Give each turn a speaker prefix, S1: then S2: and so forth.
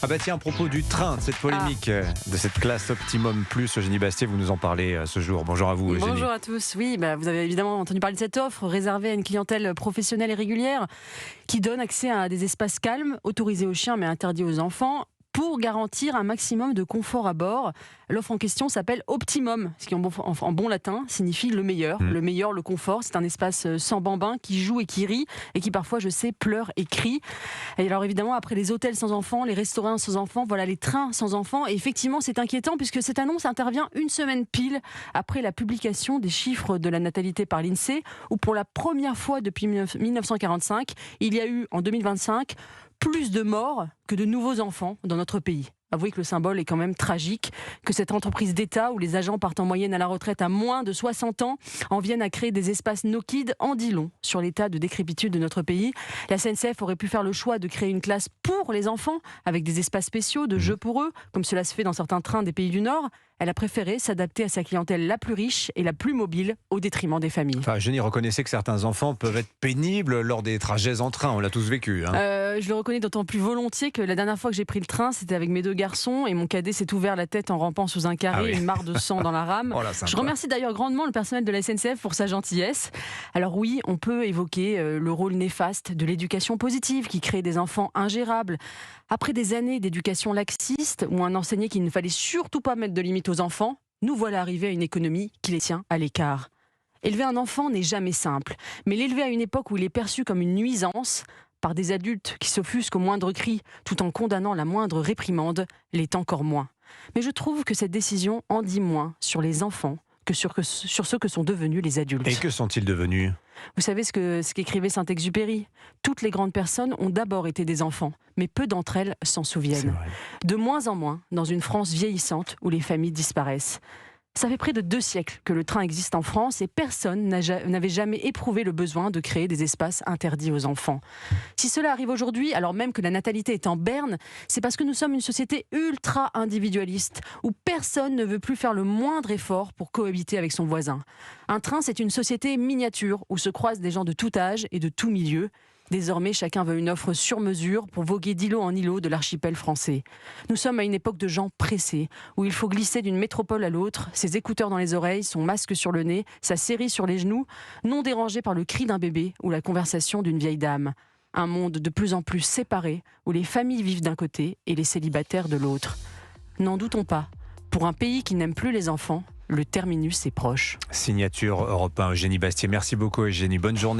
S1: Ah bah tiens, à propos du train, de cette polémique, de cette classe Optimum Plus, Eugénie Bastier, vous nous en parlez ce jour. Bonjour à vous, Eugénie.
S2: Bonjour à tous. Oui, vous avez évidemment entendu parler de cette offre réservée à une clientèle professionnelle et régulière qui donne accès à des espaces calmes, autorisés aux chiens mais interdits aux enfants, pour garantir un maximum de confort à bord. L'offre en question s'appelle Optimum, ce qui en bon latin signifie le meilleur. Le meilleur, le confort, c'est un espace sans bambin qui joue et qui rit et qui parfois, je sais, pleure et crie. Et alors évidemment, après les hôtels sans enfants, les restaurants sans enfants, voilà les trains sans enfants. Et effectivement, c'est inquiétant puisque cette annonce intervient une semaine pile après la publication des chiffres de la natalité par l'INSEE, où pour la première fois depuis 1945, il y a eu en 2025 plus de morts que de nouveaux enfants dans notre pays. Avouez que le symbole est quand même tragique, que cette entreprise d'État où les agents partent en moyenne à la retraite à moins de 60 ans en viennent à créer des espaces no-kids en dit long sur l'état de décrépitude de notre pays. La SNCF aurait pu faire le choix de créer une classe pour les enfants avec des espaces spéciaux de jeux pour eux, comme cela se fait dans certains trains des pays du Nord. Elle a préféré s'adapter à sa clientèle la plus riche et la plus mobile au détriment des familles.
S1: Enfin, Eugénie, reconnaissez que certains enfants peuvent être pénibles lors des trajets en train, on l'a tous vécu.
S2: Je le reconnais d'autant plus volontiers que la dernière fois que j'ai pris le train, c'était avec mes deux garçons et mon cadet s'est ouvert la tête en rampant sous un carré, une mare de sang dans la rame.
S1: Oh là,
S2: je remercie d'ailleurs grandement le personnel de la SNCF pour sa gentillesse. Alors oui, on peut évoquer le rôle néfaste de l'éducation positive qui crée des enfants ingérables. Après des années d'éducation laxiste où on enseignait qu'il ne fallait surtout pas mettre de limites aux enfants, nous voilà arrivés à une économie qui les tient à l'écart. Élever un enfant n'est jamais simple, mais l'élever à une époque où il est perçu comme une nuisance par des adultes qui s'offusquent au moindre cri tout en condamnant la moindre réprimande, l'est encore moins. Mais je trouve que cette décision en dit moins sur les enfants que sur ceux que sont devenus les adultes.
S1: Et que sont-ils devenus ?
S2: Vous savez ce qu'écrivait Saint-Exupéry ? Toutes les grandes personnes ont d'abord été des enfants, mais peu d'entre elles s'en souviennent. De moins en moins dans une France vieillissante où les familles disparaissent. Ça fait près de 2 siècles que le train existe en France et personne n'avait jamais éprouvé le besoin de créer des espaces interdits aux enfants. Si cela arrive aujourd'hui, alors même que la natalité est en berne, c'est parce que nous sommes une société ultra individualiste où personne ne veut plus faire le moindre effort pour cohabiter avec son voisin. Un train, c'est une société miniature où se croisent des gens de tout âge et de tout milieu. Désormais, chacun veut une offre sur mesure pour voguer d'îlot en îlot de l'archipel français. Nous sommes à une époque de gens pressés, où il faut glisser d'une métropole à l'autre, ses écouteurs dans les oreilles, son masque sur le nez, sa série sur les genoux, non dérangé par le cri d'un bébé ou la conversation d'une vieille dame. Un monde de plus en plus séparé, où les familles vivent d'un côté et les célibataires de l'autre. N'en doutons pas, pour un pays qui n'aime plus les enfants, le terminus est proche.
S1: Signature Europe 1, Eugénie Bastier. Merci beaucoup, Eugénie. Bonne journée.